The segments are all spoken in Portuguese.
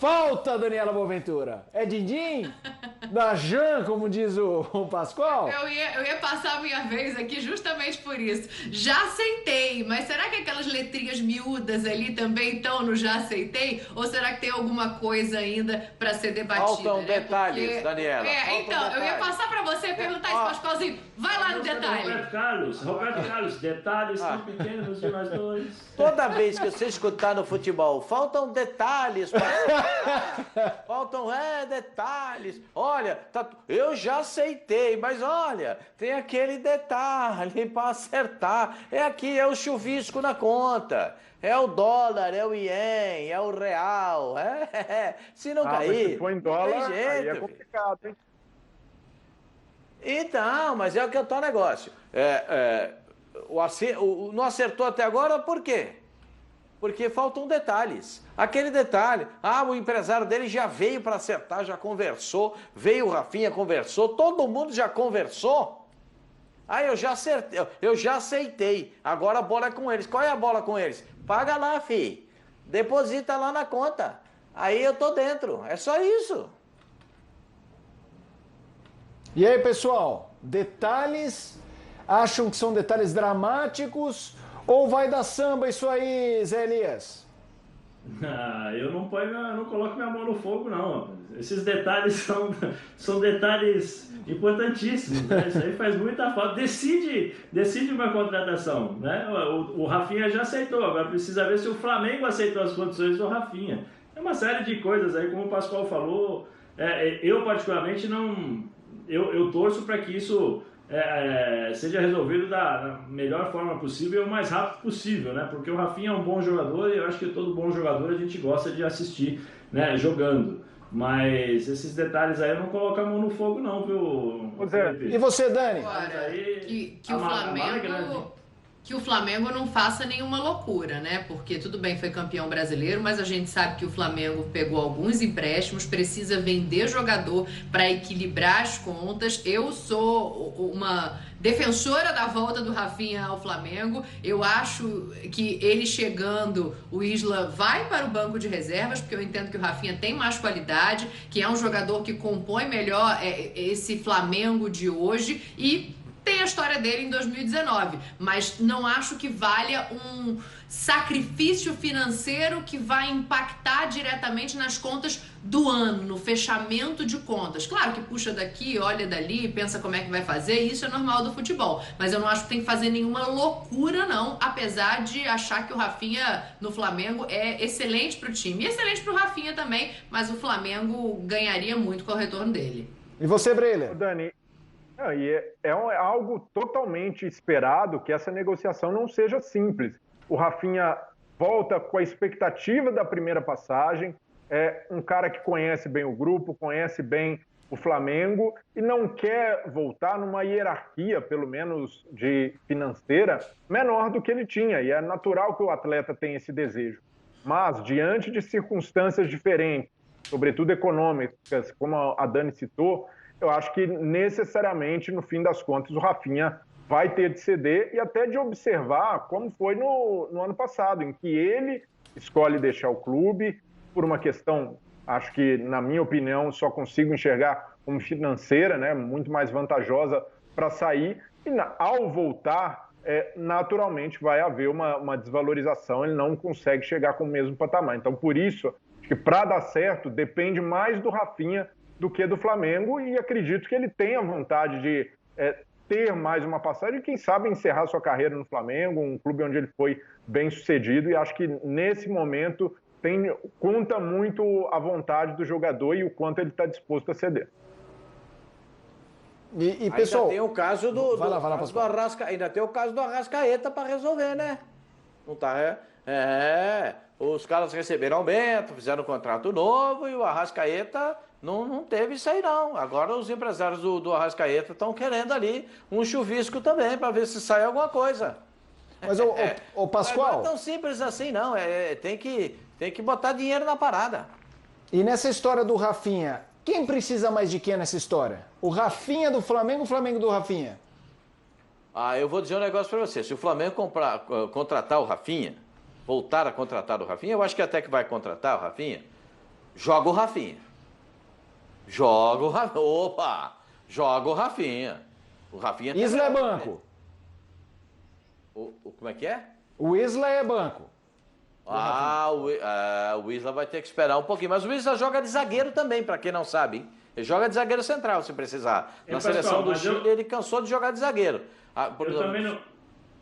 falta, Daniela Boaventura? É din-din? Da Jan, como diz o Pascoal? Eu ia passar a minha vez aqui justamente por isso. Já aceitei, mas será que aquelas letrinhas miúdas ali também estão no já aceitei? Ou será que tem alguma coisa ainda para ser debatida? Faltam detalhes, Porque... Daniela. Então, eu ia passar para você e perguntar isso, Pascoalzinho. Vai lá no detalhe. Roberto Carlos, detalhes tão pequenos de nós dois. Toda vez que você escutar no futebol, faltam detalhes. Faltam, detalhes. Olha, eu já aceitei, mas olha, tem aquele detalhe para acertar. É aqui, é o chuvisco na conta. É o dólar, é o ien, é o real. Se não cair, mas se for em dólar, não tem jeito, aí é complicado, hein? Então, mas é o que é o negócio. Não acertou até agora, por quê? Porque faltam detalhes. Aquele detalhe, o empresário dele já veio para acertar, já conversou, veio o Rafinha, conversou, todo mundo já conversou. Eu já acertei, eu já aceitei. Agora a bola é com eles. Qual é a bola com eles? Paga lá, fi. Deposita lá na conta. Aí eu tô dentro. É só isso. E aí, pessoal? Detalhes? Acham que são detalhes dramáticos? Ou vai dar samba isso aí, Zé Elias? Eu não coloco minha mão no fogo, não. Esses detalhes são detalhes importantíssimos, né? Isso aí faz muita falta. Decide uma contratação, né? O Rafinha já aceitou, agora precisa ver se o Flamengo aceitou as condições do Rafinha. É uma série de coisas aí, como o Pascoal falou. Eu particularmente não... Eu torço para que isso seja resolvido da melhor forma possível e o mais rápido possível, né? Porque o Rafinha é um bom jogador e eu acho que todo bom jogador a gente gosta de assistir, né, jogando. Mas esses detalhes aí eu não coloco a mão no fogo não, viu? E você, Dani? Agora, que o Flamengo não faça nenhuma loucura, né? Porque tudo bem, foi campeão brasileiro, mas a gente sabe que o Flamengo pegou alguns empréstimos, precisa vender jogador para equilibrar as contas. Eu sou uma defensora da volta do Rafinha ao Flamengo. Eu acho que ele chegando, o Isla vai para o banco de reservas, porque eu entendo que o Rafinha tem mais qualidade, que é um jogador que compõe melhor esse Flamengo de hoje e tem a história dele em 2019, mas não acho que valha um sacrifício financeiro que vai impactar diretamente nas contas do ano, no fechamento de contas. Claro que puxa daqui, olha dali, pensa como é que vai fazer, isso é normal do futebol, mas eu não acho que tem que fazer nenhuma loucura não, apesar de achar que o Rafinha no Flamengo é excelente para o time, e excelente para o Rafinha também, mas o Flamengo ganharia muito com o retorno dele. E você, Breler? Dani, é algo totalmente esperado que essa negociação não seja simples. O Rafinha volta com a expectativa da primeira passagem, é um cara que conhece bem o grupo, conhece bem o Flamengo e não quer voltar numa hierarquia, pelo menos de financeira, menor do que ele tinha. E é natural que o atleta tenha esse desejo. Mas, diante de circunstâncias diferentes, sobretudo econômicas, como a Dani citou, eu acho que necessariamente, no fim das contas, o Rafinha vai ter de ceder e até de observar como foi no ano passado, em que ele escolhe deixar o clube por uma questão, acho que, na minha opinião, só consigo enxergar como financeira, né, muito mais vantajosa para sair, e ao voltar, naturalmente vai haver uma desvalorização, ele não consegue chegar com o mesmo patamar. Então, por isso, acho que para dar certo, depende mais do Rafinha do que do Flamengo, e acredito que ele tenha vontade de ter mais uma passagem e, quem sabe, encerrar sua carreira no Flamengo, um clube onde ele foi bem sucedido, e acho que nesse momento conta muito a vontade do jogador e o quanto ele está disposto a ceder. E pessoal, ainda tem o caso ainda tem o caso do Arrascaeta para resolver, né? Não tá, os caras receberam aumento, fizeram um contrato novo e o Arrascaeta não teve isso aí não. Agora os empresários do Arrascaeta estão querendo ali um chuvisco também para ver se sai alguma coisa. Mas o Pascoal, não é tão simples assim não, tem que botar dinheiro na parada. E nessa história do Rafinha, quem precisa mais de quem nessa história? O Rafinha do Flamengo ou o Flamengo do Rafinha? Eu vou dizer um negócio para você. Se o Flamengo contratar o Rafinha, voltar a contratar o Rafinha, eu acho que até que vai contratar o Rafinha, Joga o Rafinha. Joga o Rafinha. Opa! Joga o Rafinha. O Rafinha Isla é banco. Como é que é? O Isla é banco. O Isla vai ter que esperar um pouquinho. Mas o Isla joga de zagueiro também, para quem não sabe, hein? Ele joga de zagueiro central, se precisar. Na seleção do Chile, ele cansou de jogar de zagueiro. Eu também não...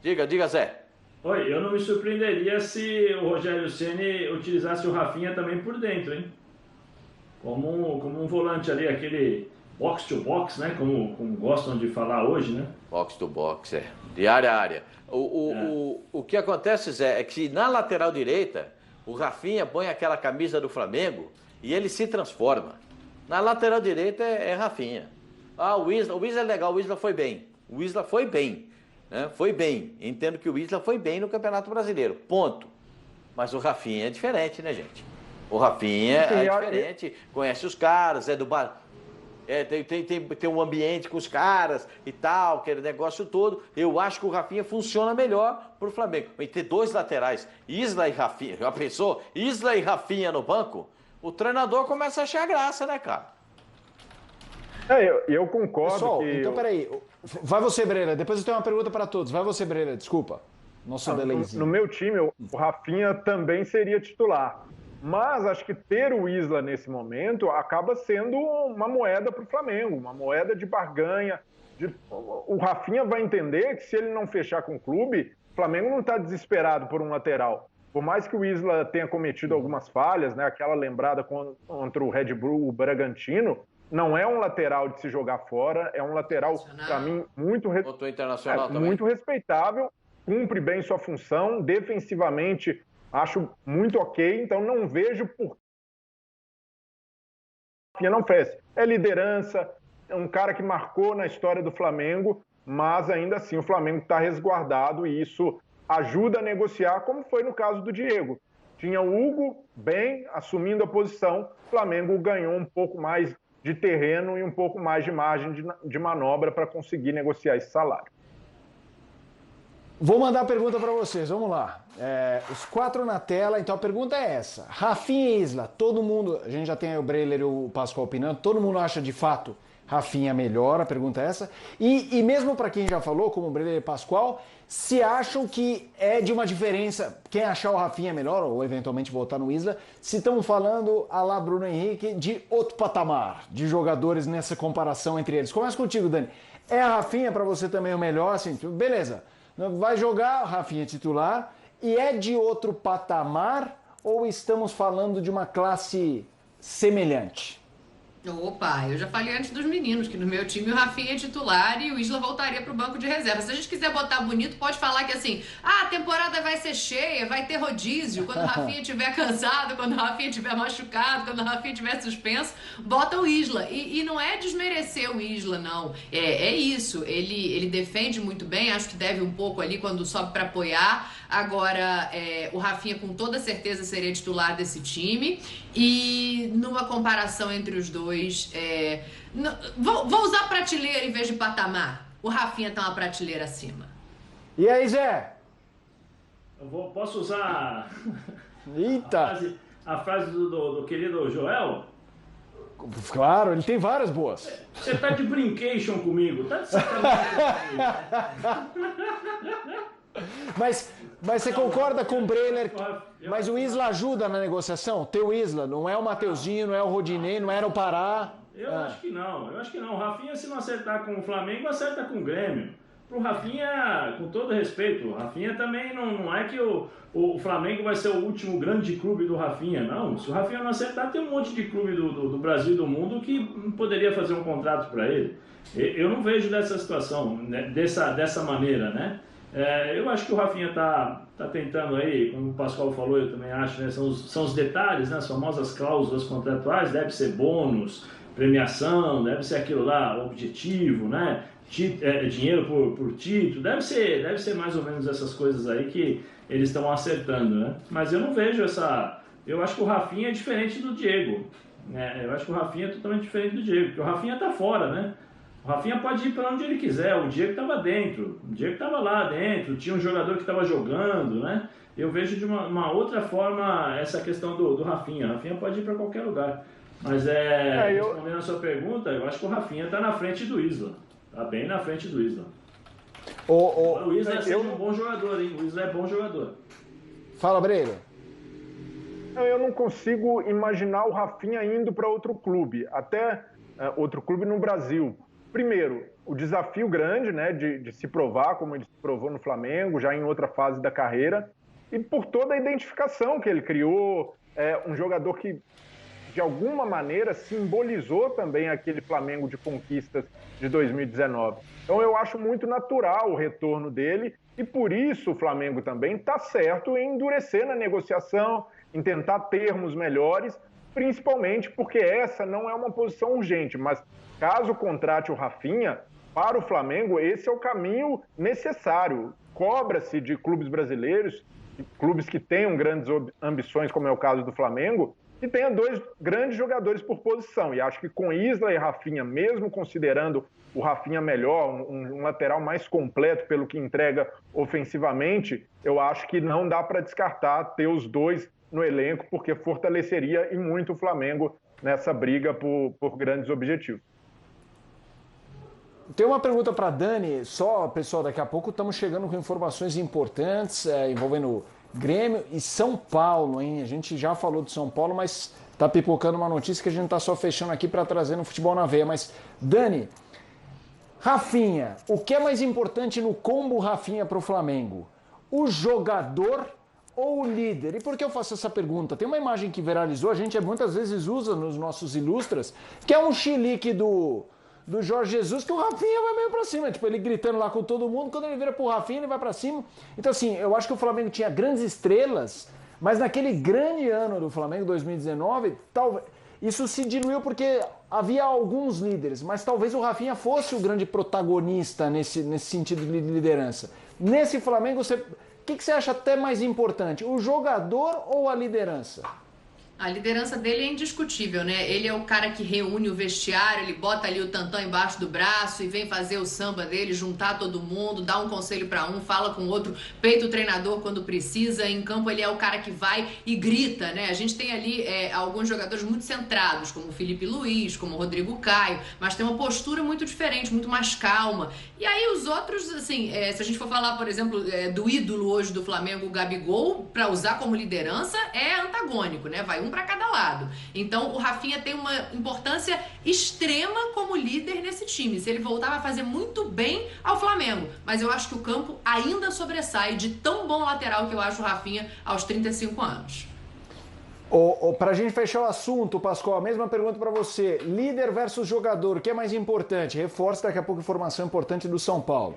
Diga, Zé. Oi, eu não me surpreenderia se o Rogério Ceni utilizasse o Rafinha também por dentro, hein? Como um volante ali, aquele box to box, né? Como gostam de falar hoje, né? Box to box, de área a área. O que acontece, Zé, é que na lateral direita, o Rafinha põe aquela camisa do Flamengo e ele se transforma. Na lateral direita é Rafinha. O Isla é legal, o Isla foi bem. O Isla foi bem, né? Foi bem. Entendo que o Isla foi bem no Campeonato Brasileiro, ponto. Mas o Rafinha é diferente, né, gente? O Rafinha é diferente, conhece os caras, é do bar... tem um ambiente com os caras e tal, aquele negócio todo. Eu acho que o Rafinha funciona melhor pro Flamengo. E ter dois laterais, Isla e Rafinha, já pensou? Isla e Rafinha no banco? O treinador começa a achar graça, né, cara? Eu concordo. Pessoal, que então peraí. Vai você, Breira. Depois eu tenho uma pergunta para todos. Vai você, Breira. Desculpa. Nosso delayzinho. No meu time, o Rafinha também seria titular. Mas acho que ter o Isla nesse momento acaba sendo uma moeda para o Flamengo, uma moeda de barganha. O Rafinha vai entender que se ele não fechar com o clube, o Flamengo não está desesperado por um lateral. Por mais que o Isla tenha cometido algumas falhas, né, aquela lembrada contra o Red Bull, o Bragantino, não é um lateral de se jogar fora, é um lateral, para mim, muito respeitável, cumpre bem sua função, defensivamente acho muito ok, então não vejo por que não fez. É liderança, é um cara que marcou na história do Flamengo, mas ainda assim o Flamengo está resguardado e isso ajuda a negociar, como foi no caso do Diego. Tinha o Hugo bem assumindo a posição, o Flamengo ganhou um pouco mais de terreno e um pouco mais de margem de manobra para conseguir negociar esse salário. Vou mandar a pergunta para vocês, vamos lá. Os quatro na tela, então a pergunta é essa. Rafinha e Isla, todo mundo, a gente já tem aí o Breiler e o Pascoal opinando, todo mundo acha de fato Rafinha melhor, a pergunta é essa. E mesmo para quem já falou, como o Breiler e o Pascoal, se acham que é de uma diferença, quem achar o Rafinha melhor, ou eventualmente votar no Isla, se estão falando, a lá Bruno Henrique, de outro patamar, de jogadores nessa comparação entre eles. Começa contigo, Dani. É a Rafinha para você também o melhor? Assim, beleza, vai jogar, Rafinha titular, e é de outro patamar, ou estamos falando de uma classe semelhante? Opa, eu já falei antes dos meninos que no meu time o Rafinha é titular e o Isla voltaria pro banco de reserva. Se a gente quiser botar bonito, pode falar que assim, a temporada vai ser cheia, vai ter rodízio, quando o Rafinha estiver cansado, quando o Rafinha estiver machucado, quando o Rafinha estiver suspenso, bota o Isla. E não é desmerecer o Isla, não. É isso, ele defende muito bem, acho que deve um pouco ali quando sobe para apoiar. Agora, o Rafinha com toda certeza seria titular desse time. E numa comparação entre os dois, vou usar prateleira em vez de patamar. O Rafinha tá uma prateleira acima. E aí, Zé? Posso usar Eita. a frase do querido Joel? Claro, ele tem várias boas. Você tá de brincation comigo, tá de sacanagem comigo. Mas você concorda com o Breiler? Mas o Isla ajuda na negociação? Ter o Isla, não é o Mateuzinho, não é o Rodinei, não era o Pará. Eu acho que não. O Rafinha, se não acertar com o Flamengo, acerta com o Grêmio. Pro Rafinha, com todo respeito, o Rafinha também não é que o Flamengo vai ser o último grande clube do Rafinha, não. Se o Rafinha não acertar, tem um monte de clube do Brasil e do mundo que poderia fazer um contrato para ele. Eu não vejo dessa situação, né, dessa maneira, né? Eu acho que o Rafinha tá tentando aí, como o Pascoal falou, eu também acho, né? São os detalhes, né? As famosas cláusulas contratuais, deve ser bônus, premiação, deve ser aquilo lá, objetivo, né? Dinheiro por título, deve ser mais ou menos essas coisas aí que eles estão acertando, né? Mas eu não vejo eu acho que o Rafinha é diferente do Diego, né? Eu acho que o Rafinha é totalmente diferente do Diego, porque o Rafinha tá fora, né? O Rafinha pode ir para onde ele quiser, o Diego estava dentro, o Diego estava lá dentro, tinha um jogador que estava jogando, né? eu vejo de uma outra forma essa questão do Rafinha. O Rafinha pode ir para qualquer lugar. Mas respondendo a sua pergunta, eu acho que o Rafinha está na frente do Isla. Está bem na frente do Isla. O Isla é um bom jogador, hein? O Isla é bom jogador. Fala, Breira. Eu não consigo imaginar o Rafinha indo para outro clube, até outro clube no Brasil. Primeiro, o desafio grande, né, de se provar, como ele se provou no Flamengo, já em outra fase da carreira, e por toda a identificação que ele criou, um jogador que, de alguma maneira, simbolizou também aquele Flamengo de conquistas de 2019. Então eu acho muito natural o retorno dele, e por isso o Flamengo também está certo em endurecer na negociação, em tentar termos melhores, principalmente porque essa não é uma posição urgente, mas caso contrate o Rafinha, para o Flamengo esse é o caminho necessário. Cobra-se de clubes brasileiros, clubes que tenham grandes ambições, como é o caso do Flamengo, que tenha 2 grandes jogadores por posição. E acho que com Isla e Rafinha, mesmo considerando o Rafinha melhor, um lateral mais completo pelo que entrega ofensivamente, eu acho que não dá para descartar ter os 2 no elenco, porque fortaleceria e muito o Flamengo nessa briga por grandes objetivos. Tem uma pergunta para Dani, só, pessoal, daqui a pouco estamos chegando com informações importantes envolvendo Grêmio e São Paulo, hein? A gente já falou de São Paulo, mas tá pipocando uma notícia que a gente está só fechando aqui para trazer no Futebol na Veia. Mas, Dani, Rafinha, o que é mais importante no combo Rafinha para o Flamengo? O jogador ou o líder? E por que eu faço essa pergunta? Tem uma imagem que viralizou, a gente muitas vezes usa nos nossos ilustras, que é um chilique do Jorge Jesus, que o Rafinha vai meio pra cima, tipo, ele gritando lá com todo mundo, quando ele vira pro Rafinha, ele vai pra cima. Então, assim, eu acho que o Flamengo tinha grandes estrelas, mas naquele grande ano do Flamengo, 2019, isso se diluiu porque havia alguns líderes, mas talvez o Rafinha fosse o grande protagonista nesse sentido de liderança. Nesse Flamengo, o que você acha até mais importante, o jogador ou a liderança? A liderança dele é indiscutível, né? Ele é o cara que reúne o vestiário, ele bota ali o tantão embaixo do braço e vem fazer o samba dele, juntar todo mundo, dá um conselho pra um, fala com o outro, peita o treinador quando precisa. Em campo ele é o cara que vai e grita, né? A gente tem ali alguns jogadores muito centrados, como o Felipe Luiz, como o Rodrigo Caio, mas tem uma postura muito diferente, muito mais calma. E aí os outros, assim, se a gente for falar, por exemplo, do ídolo hoje do Flamengo, o Gabigol, pra usar como liderança, é antagônico, né? Vai um para cada lado. Então o Rafinha tem uma importância extrema como líder nesse time. Se ele voltar, vai fazer muito bem ao Flamengo. Mas eu acho que o campo ainda sobressai de tão bom lateral que eu acho o Rafinha aos 35 anos. Pra gente fechar o assunto, Pascoal, a mesma pergunta para você. Líder versus jogador, o que é mais importante? Reforça daqui a pouco informação importante do São Paulo.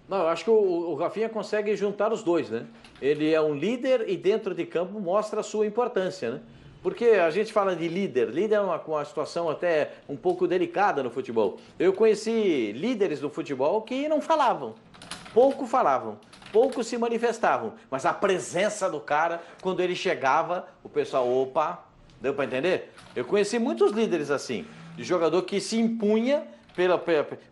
Não, eu acho que o Rafinha consegue juntar os dois, né? Ele é um líder e dentro de campo mostra a sua importância, né? Porque a gente fala de líder é uma situação até um pouco delicada no futebol. Eu conheci líderes do futebol que não falavam, pouco se manifestavam, mas a presença do cara, quando ele chegava, o pessoal, opa, deu para entender? Eu conheci muitos líderes assim, de jogador que se impunha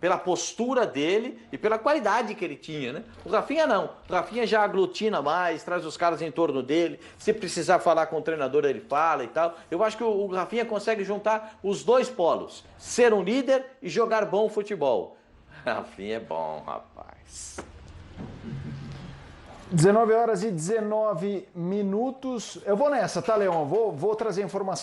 pela postura dele e pela qualidade que ele tinha, né? O Rafinha não. O Rafinha já aglutina mais, traz os caras em torno dele. Se precisar falar com o treinador, ele fala e tal. Eu acho que o Rafinha consegue juntar os 2 polos. Ser um líder e jogar bom futebol. Rafinha é bom, rapaz. 19h19. Eu vou nessa, tá, Leão? Vou trazer informação